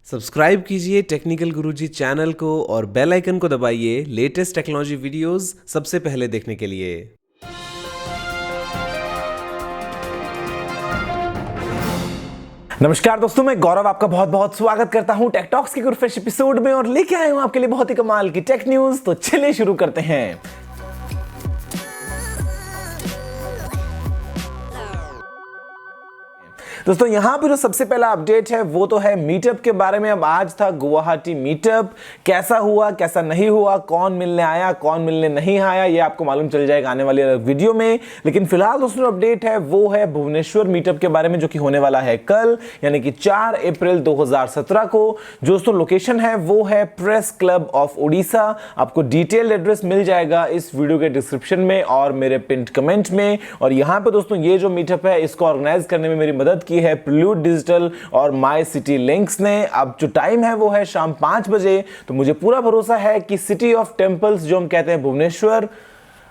Subscribe कीजिए technical गुरुजी channel को और बेल आइकन को दबाइए लेटेस्ट टेक्नोलॉजी वीडियोस सबसे पहले देखने के लिए। नमस्कार दोस्तों, मैं गौरव आपका बहुत बहुत स्वागत करता हूं टेक टॉक्स के एक फ्रेश एपिसोड में और लेके आया हूं आपके लिए बहुत ही कमाल की टेक न्यूज। तो चलिए शुरू करते हैं। दोस्तों यहां पर जो सबसे पहला अपडेट है वो तो है मीटअप के बारे में। अब आज था गुवाहाटी मीटअप, कैसा हुआ कैसा नहीं हुआ, कौन मिलने आया कौन मिलने नहीं आया, ये आपको मालूम चल जाएगा आने वाली वीडियो में। लेकिन फिलहाल दोस्तों अपडेट है वो है भुवनेश्वर मीटअप के बारे में, जो कि होने वाला है कल यानी कि 4 अप्रैल 2017 को। जो दोस्तों लोकेशन है वो है प्रेस क्लब ऑफ उड़ीसा। आपको डिटेल एड्रेस मिल जाएगा इस वीडियो के डिस्क्रिप्शन में और मेरे पिंड कमेंट में। और यहां पे दोस्तों ये जो मीटअप है इसको ऑर्गेनाइज करने में मेरी मदद की है प्रिल्यूड डिजिटल और माय सिटी लिंक्स ने। अब जो टाइम है वो है शाम 5 बजे। तो मुझे पूरा भरोसा है कि सिटी ऑफ टेंपल्स जो हम कहते हैं भुवनेश्वर,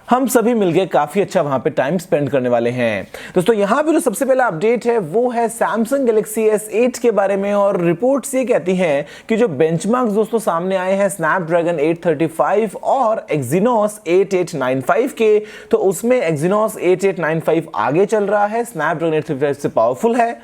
हम सभी मिलकर काफी अच्छा वहां पे टाइम स्पेंड करने वाले हैं। दोस्तों यहां पे जो सबसे पहला अपडेट है वो है सैमसंग गैलेक्सी S8 के बारे में। और रिपोर्ट्स ये कहती हैं कि जो बेंचमार्क्स दोस्तों सामने आए हैं स्नैपड्रैगन 835 और एक्सिनोस 8895 के, तो उसमें एक्सिनोस 8895 आगे चल रहा है, स्नैपड्रैगन 835 से पावरफुल है।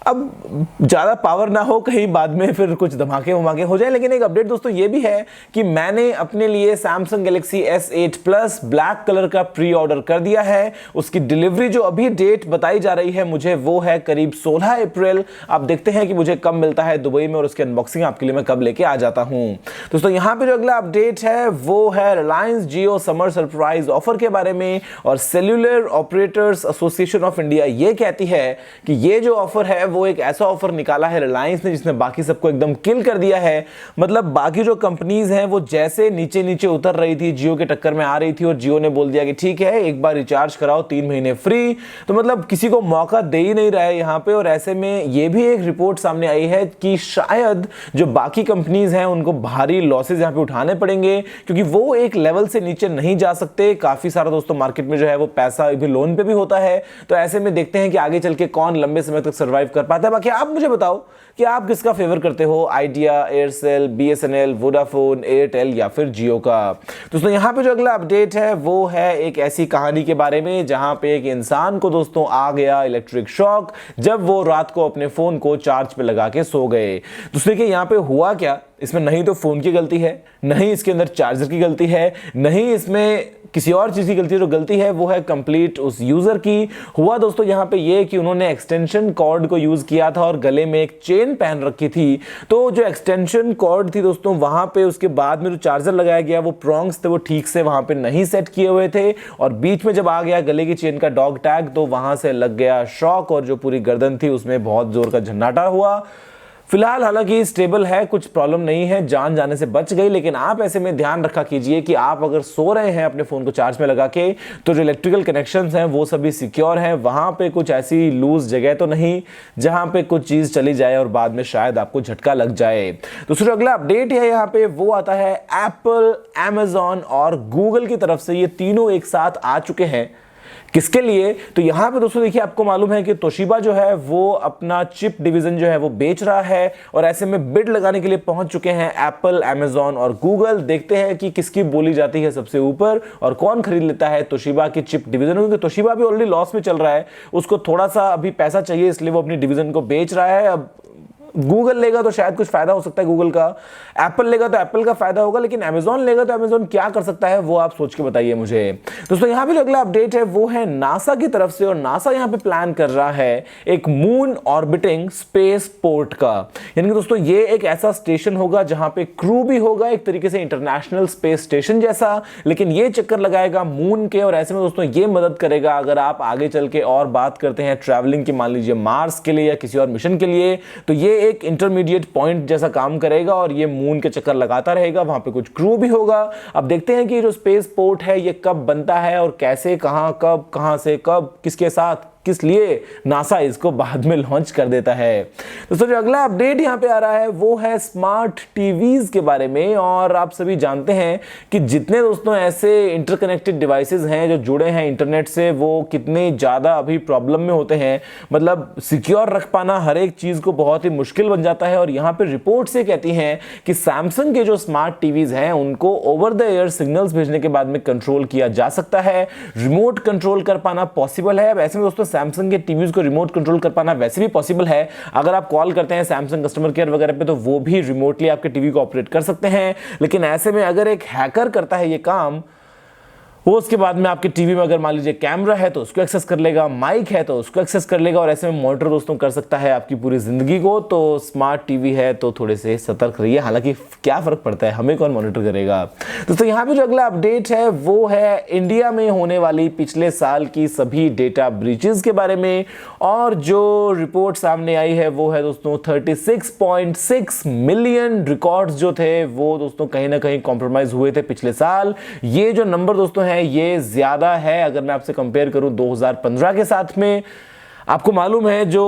अब ज़्यादा पावर ना हो कहीं बाद में फिर कुछ धमाके वमाके हो जाए। लेकिन एक अपडेट दोस्तों ये भी है कि मैंने अपने लिए Samsung Galaxy S8 plus black colour का प्री ऑर्डर कर दिया है। उसकी डिलीवरी जो अभी डेट बताई जा रही है मुझे वो है करीब 16 अप्रैल। आप देखते हैं कि मुझे कब मिलता है दुबई में और उसकी अनबॉक्सिंग आपके लिए मैं कब लेके आ जाता हूँ। दोस्तों यहाँ पे जो अगला अपडेट है वो है रिलायंस जियो समर सरप्राइज ऑफर के बारे में। और cellular operators association of India ये कहती है कि ये जो ऑफर है वो एक ऐसा ऑफर निकाला है रिलायंस ने जिसने बाकी सबको एकदम किल कर दिया है। मतलब बाकी जो कंपनीज हैं वो जैसे नीचे नीचे उतर रही थी, जियो के टक्कर में आ रही थी और जियो ने बोल दिया कि ठीक है एक बार रिचार्ज कराओ 3 महीने फ्री। तो मतलब किसी को मौका दे ही नहीं रहा है यहाँ पे। और ऐसे में ये भी एक रिपोर्ट सामने आई है कि शायद जो बाकी कंपनीज हैं उनको भारी लॉसेज यहाँ पे उठाने पड़ेंगे, क्योंकि वो एक लेवल से नीचे नहीं जा सकते। काफी सारा दोस्तों मार्केट में जो है वो पैसा भी लोन पे भी होता है। तो ऐसे में देखते हैं कि आगे चल के कौन लंबे समय तक सर्वाइव कर पाता है। बाकी आप मुझे बताओ कि आप किसका फेवर करते हो, idea, Aircel, BSNL, Vodafone, Airtel या फिर जियो का। दोस्तों यहाँ पे जो अगला अपडेट है वो है एक ऐसी कहानी के बारे में जहां पे एक इंसान को दोस्तों आ गया इलेक्ट्रिक शॉक जब वो रात को अपने फोन को चार्ज पे लगा के सो गए। दूसरे के यहाँ पे हुआ क्या, इसमें नहीं तो फोन की गलती है, नहीं इसके अंदर चार्जर की गलती है, नहीं इसमें किसी और चीज की गलती है। जो गलती है वो है कंप्लीट उस यूजर की। हुआ दोस्तों यहाँ पे ये कि उन्होंने एक्सटेंशन कॉर्ड को यूज किया था और गले में एक चेन पहन रखी थी। तो जो एक्सटेंशन कॉर्ड थी दोस्तों वहां पे उसके बाद में जो चार्जर लगाया गया वो प्रॉन्ग्स थे, वो ठीक से वहां पे नहीं सेट किए हुए थे। और बीच में जब आ गया गले की चेन का डॉग टैग तो वहां से लग गया शॉक और जो पूरी गर्दन थी उसमें बहुत जोर का झन्नाटा हुआ। फिलहाल हालांकि स्टेबल है, कुछ प्रॉब्लम नहीं है, जान जाने से बच गई। लेकिन आप ऐसे में ध्यान रखा कीजिए कि आप अगर सो रहे हैं अपने फोन को चार्ज में लगा के तो जो इलेक्ट्रिकल कनेक्शंस हैं वो सभी सिक्योर हैं। वहां पे कुछ ऐसी लूज जगह तो नहीं जहां पे कुछ चीज चली जाए और बाद में शायद आपको झटका लग जाए। दूसरा अगला अपडेट है यहाँ पे वो आता है एप्पल, Amazon और गूगल की तरफ से। ये तीनों एक साथ आ चुके हैं। किसके लिए, तो यहां पे दोस्तों देखिए आपको मालूम है कि तोशिबा जो है वो अपना चिप डिवीजन जो है वो बेच रहा है और ऐसे में बिड लगाने के लिए पहुंच चुके हैं एप्पल, Amazon और गूगल। देखते हैं कि किसकी बोली जाती है सबसे ऊपर और कौन खरीद लेता है तोशिबा की चिप डिवीजन, क्योंकि तोशिबा भी ऑलरेडी लॉस में चल रहा है, उसको थोड़ा सा अभी पैसा चाहिए इसलिए वो अपनी डिवीजन को बेच रहा है। अब गूगल लेगा तो शायद कुछ फायदा हो सकता है गूगल का, एप्पल लेगा तो एप्पल का फायदा होगा, लेकिन Amazon लेगा तो Amazon क्या कर सकता है वो आप सोच के बताइए मुझे। दोस्तों यहाँ पे जो अगला अपडेट है वो है नासा की तरफ से। और नासा यहाँ पे प्लान कर रहा है एक मून ऑर्बिटिंग स्पेस पोर्ट का। यानी कि दोस्तों ये एक ऐसा स्टेशन होगा जहां पे क्रू भी होगा, एक तरीके से इंटरनेशनल स्पेस स्टेशन जैसा, लेकिन ये चक्कर लगाएगा मून के। और ऐसे में दोस्तों ये मदद करेगा अगर आप आगे चल के और बात करते हैं ट्रैवलिंग की, मान लीजिए मार्स के लिए या किसी और मिशन के लिए, तो ये एक इंटरमीडिएट पॉइंट जैसा काम करेगा और ये मून के चक्कर लगाता रहेगा। वहां पे कुछ क्रू भी होगा। अब देखते हैं कि जो स्पेस पोर्ट है ये कब बनता है और कैसे, कहां, कब, कहां से कब, किसके साथ, किस लिए नासा इसको बाद में लॉन्च कर देता है। दोस्तों जो अगला अपडेट यहाँ पे आ रहा है वो है स्मार्ट टीवीज के बारे में। और आप सभी जानते हैं कि जितने दोस्तों ऐसे इंटरकनेक्टेड डिवाइसेस हैं जो जुड़े हैं इंटरनेट से, वो कितने ज़्यादा अभी प्रॉब्लम में होते हैं। मतलब सिक्योर रख पाना हर एक चीज़ को बहुत ही मुश्किल बन जाता है। और यहाँ पे रिपोर्ट से कहती हैं कि सैमसंग के जो स्मार्ट टीवीज हैं उनको ओवर द एयर सिग्नल्स भेजने के बाद में कंट्रोल किया जा सकता है, रिमोट कंट्रोल कर पाना पॉसिबल है। वैसे में दोस्तों सैमसंग के टीवीज को रिमोट कंट्रोल कर पाना वैसे भी पॉसिबल है। अगर आप कॉल करते हैं सैमसंग कस्टमर केयर वगैरह पे तो वो भी रिमोटली आपके टीवी को ऑपरेट कर सकते हैं। लेकिन ऐसे में अगर एक हैकर करता है ये काम, वो उसके बाद में आपके टीवी में अगर मान लीजिए कैमरा है तो उसको एक्सेस कर लेगा, माइक है तो उसको एक्सेस कर लेगा, और ऐसे में मॉनिटर दोस्तों कर सकता है आपकी पूरी जिंदगी को। तो स्मार्ट टीवी है तो थोड़े से सतर्क रहिए। हालांकि क्या फर्क पड़ता है, हमें कौन मॉनिटर करेगा। दोस्तों यहाँ पे जो अगला अपडेट है वो है इंडिया में होने वाली पिछले साल की सभी डेटा ब्रीचेस के बारे में। और जो रिपोर्ट सामने आई है वो है दोस्तों 36.6 मिलियन रिकॉर्ड्स जो थे वो दोस्तों कहीं ना कहीं कॉम्प्रोमाइज हुए थे पिछले साल। ये जो नंबर दोस्तों ये ज्यादा है अगर मैं आपसे कंपेयर करूं 2015 के साथ में। आपको मालूम है जो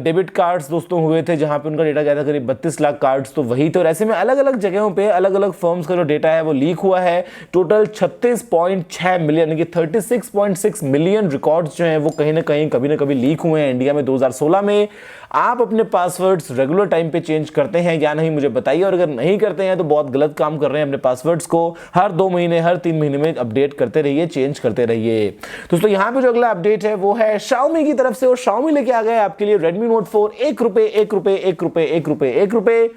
डेबिट कार्ड्स दोस्तों हुए थे जहां पे उनका डेटा गया था करीब 32 लाख कार्ड्स, तो वही थे। और ऐसे में अलग अलग जगहों पे अलग अलग फर्म्स का जो डेटा है वो लीक हुआ है। टोटल 36.6 मिलियन यानी कि 36.6 मिलियन रिकॉर्ड्स जो हैं वो कहीं ना कहीं कभी ना कभी लीक हुए हैं इंडिया में 2016 में। आप अपने पासवर्ड्स रेगुलर टाइम पे चेंज करते हैं या नहीं मुझे बताइए, और अगर नहीं करते हैं तो बहुत गलत काम कर रहे हैं। अपने पासवर्ड्स को हर 2 महीने हर 3 महीने में अपडेट करते रहिए, चेंज करते रहिए। दोस्तों यहाँ पे जो अगला अपडेट है वो है Xiaomi की तरफ से। और Xiaomi लेके आ गए आपके लिए Redmi Note 4 ₹1 ₹1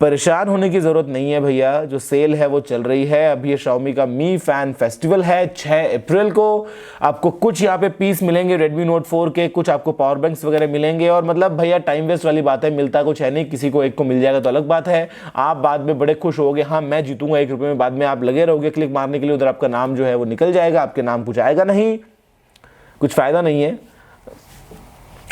परेशान होने की जरूरत नहीं है भैया, जो सेल है वो चल रही है। अभी ये Xiaomi का मी फैन फेस्टिवल है 6 अप्रैल को। आपको कुछ यहाँ पे पीस मिलेंगे Redmi Note 4 के, कुछ आपको पावर बैंक्स वगैरह मिलेंगे। और मतलब भैया टाइम वेस्ट वाली बात है, मिलता कुछ है नहीं, किसी को एक को मिल जाएगा तो अलग बात है। आप बाद में बड़े खुश होगे, हाँ मैं जीतूंगा ₹1 में, बाद में आप लगे रहोगे क्लिक मारने के लिए, उधर आपका नाम जो है वो निकल जाएगा, आपके नाम कुछ आएगा नहीं, कुछ फायदा नहीं है।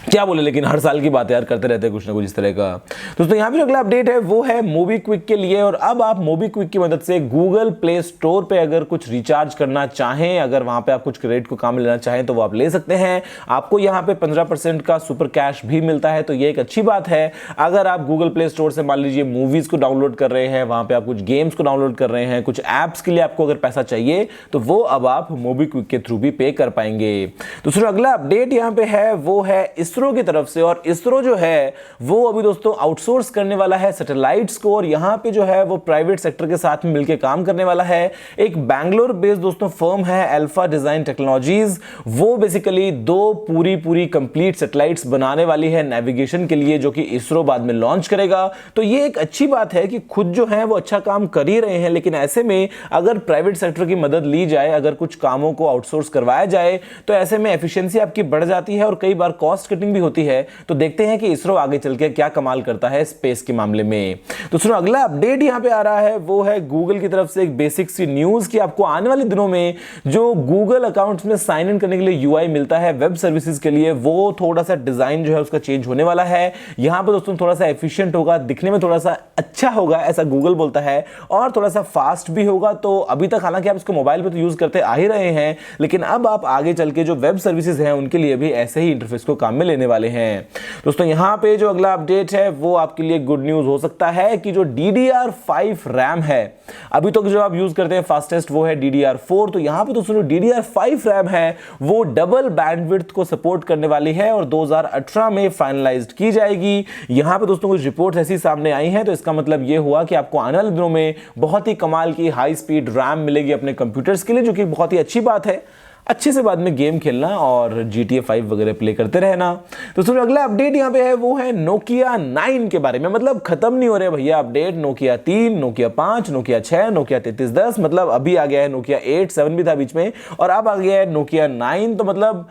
क्या बोले, लेकिन हर साल की बात यार करते रहते हैं कुछ ना कुछ इस तरह का। दोस्तों यहाँ पे जो अगला अपडेट है वो है मोबीक्विक के लिए। और अब आप मोबीक्विक की मदद से गूगल प्ले स्टोर पे अगर कुछ रिचार्ज करना चाहें, अगर वहां पे आप कुछ क्रेडिट को काम लेना चाहें तो वो आप ले सकते हैं। आपको यहाँ पे 15% का सुपर कैश भी मिलता है, तो ये एक अच्छी बात है। अगर आप गूगल प्ले स्टोर से मान लीजिए मूवीज को डाउनलोड कर रहे हैं, वहां पे आप कुछ गेम्स को डाउनलोड कर रहे हैं, कुछ एप्स के लिए आपको अगर पैसा चाहिए तो वो अब आप मोबीक्विक के थ्रू भी पे कर पाएंगे। दूसरा अगला अपडेट यहाँ पे है वो है इसरो की तरफ से। और इसरो जो है वो अभी दोस्तों आउटसोर्स करने वाला है सैटेलाइट्स को, और यहां पे जो है वो प्राइवेट सेक्टर के साथ में मिलकर काम करने वाला है। एक बैंगलोर बेस्ड दोस्तों फर्म है अल्फा डिजाइन टेक्नोलॉजीज, वो बेसिकली 2 पूरी कंप्लीट सैटेलाइट्स बनाने वाली है नेविगेशन के लिए, जो कि इसरो बाद में लॉन्च करेगा। तो ये एक अच्छी बात है कि खुद जो है वो अच्छा काम कर ही रहे हैं, लेकिन ऐसे में अगर प्राइवेट सेक्टर की मदद ली जाए, अगर कुछ कामों को आउटसोर्स करवाया जाए तो ऐसे में एफिशिएंसी आपकी बढ़ जाती है और कई बार कॉस्ट कटिंग भी होती है। तो देखते हैं कि इसरो आगे चल के क्या कमाल करता है स्पेस के मामले में। तो सुनो अगला अपडेट यहां पे आ रहा है वो है गूगल की तरफ से एक बेसिक सी न्यूज कि आपको आने वाले दिनों में जो गूगल अकाउंट्स में साइन इन करने के लिए यूआई मिलता है वेब सर्विसेज के लिए, वो थोड़ा सा डिजाइन जो है उसका चेंज होने वाला है। यहां पे दोस्तों थोड़ा सा एफिशिएंट होगा, दिखने में थोड़ा सा अच्छा होगा ऐसा गूगल बोलता है, और थोड़ा सा फास्ट भी होगा। तो अभी तक हालांकि आप इसको मोबाइल पे तो यूज करते आ ही रहे हैं, लेकिन अब आप आगे चल के जो वेब सर्विसेज हैं उनके लिए भी ऐसे ही इंटरफेस को काम में लेने वाले हैं। दोस्तों यहां पे जो अगला अपडेट है वो आपके लिए गुड न्यूज हो सकता है कि जो DDR5 रैम है, अभी तक जो आप यूज करते हैं फास्टेस्ट वो है DDR4, तो यहां पे दोस्तों DDR5 रैम है वो डबल बैंडविड्थ को सपोर्ट करने वाली है और 2018 में फाइनलाइज्ड की जाएगी। यहां पे दोस्तों कुछ रिपोर्ट्स ऐसी सामने आई हैं, तो इसका मतलब ये हुआ कि आपको आने वाले दिनों में बहुत ही कमाल की हाई स्पीड रैम मिलेगी अपने कंप्यूटर्स के लिए, जो कि बहुत ही अच्छी बात है। अच्छे से बाद में गेम खेलना और GTA 5 वगैरह प्ले करते रहना। तो सुनो अगला अपडेट यहाँ पे है वो है Nokia 9 के बारे में। मतलब खत्म नहीं हो रहे भैया update. Nokia 3, Nokia 5, Nokia 6, Nokia 3310, मतलब अभी आ गया है Nokia 8, 7 भी था बीच में, और अब आ गया है Nokia 9। तो मतलब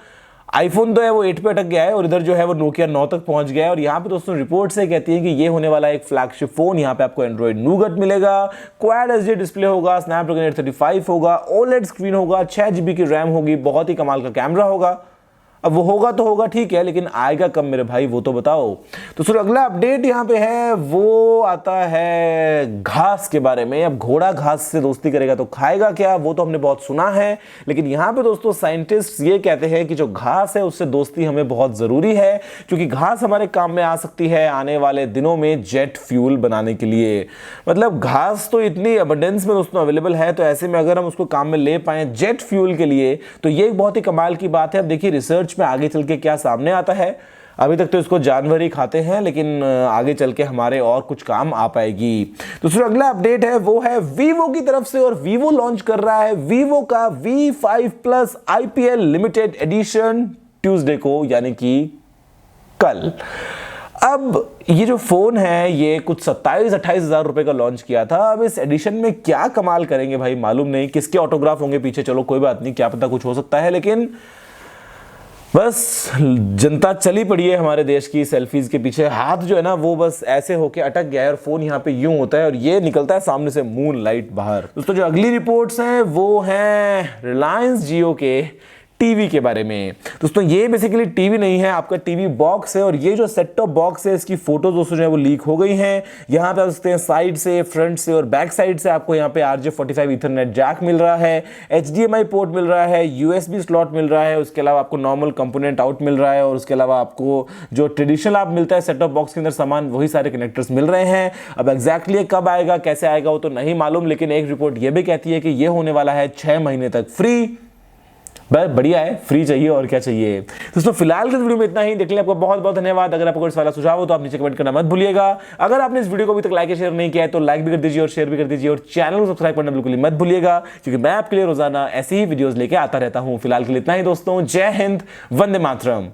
आईफोन तो है वो 8 पे अटक गया है और इधर जो है वो Nokia 9 तक पहुंच गया है। और यहाँ पे दोस्तों रिपोर्ट से कहती है कि ये होने वाला एक फ्लैगशिप फोन। यहाँ पे आपको एंड्रॉइड नूगट मिलेगा, क्वाड एचडी डिस्प्ले होगा, स्नैपड्रैगन 835 होगा, ओलेड स्क्रीन होगा, 6 GB की रैम होगी, बहुत ही कमाल का कैमरा होगा। अब वो होगा तो होगा ठीक है, लेकिन आएगा कब मेरे भाई वो तो बताओ। तो सर अगला अपडेट यहाँ पे है वो आता है घास के बारे में। अब घोड़ा घास से दोस्ती करेगा तो खाएगा क्या, वो तो हमने बहुत सुना है, लेकिन यहाँ पे दोस्तों साइंटिस्ट ये कहते हैं कि जो घास है उससे दोस्ती हमें बहुत जरूरी है, क्योंकि घास हमारे काम में आ सकती है आने वाले दिनों में जेट फ्यूल बनाने के लिए। मतलब घास तो इतनी अबंडेंस में दोस्तों अवेलेबल है, तो ऐसे में अगर हम उसको काम में ले पाए जेट फ्यूल के लिए तो ये एक बहुत ही कमाल की बात है। अब देखिए रिसर्च में आगे चल के क्या सामने आता है। अभी तक तो इसको जानवर ही खाते हैं, लेकिन आगे चल के हमारे और कुछ काम आ पाएगी। दूसरा अगला अपडेट है वो है वीवो की तरफ से, और वीवो लॉन्च कर रहा है वीवो का V5 Plus IPL limited edition Tuesday को, यानी कि कल। अब ये जो फोन है ये कुछ 27-28 हजार रुपए का लॉन्च किया था। अब इस एडिशन में क्या कमाल करेंगे भाई मालूम नहीं, किसके ऑटोग्राफ होंगे पीछे, चलो कोई बात नहीं, क्या पता कुछ हो सकता है, लेकिन बस जनता चली पड़ी है हमारे देश की सेल्फीज के पीछे। हाथ जो है ना वो बस ऐसे होके अटक गया है और फोन यहाँ पे यूं होता है और ये निकलता है सामने से मून लाइट बाहर। दोस्तों जो अगली रिपोर्ट्स हैं वो हैं रिलायंस जियो के टीवी के बारे में। दोस्तों ये बेसिकली टीवी नहीं है, आपका टीवी बॉक्स है, और ये जो सेट टॉप बॉक्स है इसकी फोटोज दोस्तों जो है वो लीक हो गई हैं। यहाँ पे आप सकते हैं साइड से, फ्रंट से और बैक साइड से आपको यहाँ पे RJ45 ईथरनेट जैक मिल रहा है, HDMI पोर्ट मिल रहा है, USB स्लॉट मिल रहा है, उसके अलावा आपको नॉर्मल कंपोनेंट आउट मिल रहा है, और उसके अलावा आपको जो ट्रेडिशनल आप मिलता है सेट टॉप बॉक्स के अंदर सामान वही सारे कनेक्टर्स मिल रहे हैं। अब एग्जैक्टली कब आएगा कैसे आएगा वो तो नहीं मालूम, लेकिन एक रिपोर्ट ये भी कहती है कि ये होने वाला है 6 महीने तक फ्री। बढ़िया है, फ्री चाहिए और क्या चाहिए। दोस्तों फिलहाल के वीडियो में इतना ही, देखने आपको बहुत बहुत धन्यवाद। अगर आपको कोई सवाल सुझाव हो तो आप नीचे कमेंट करना मत भूलिएगा। अगर आपने इस वीडियो को अभी तक लाइक या शेयर नहीं किया है तो लाइक भी कर दीजिए और शेयर भी कर दीजिए, और चैनल को सब्सक्राइब करना बिल्कुल मत भूलिएगा, क्योंकि मैं आपके लिए रोजाना ऐसी ही वीडियोस लेके आता रहता हूं। फिलहाल के लिए इतना ही दोस्तों, जय हिंद, वंदे मातरम।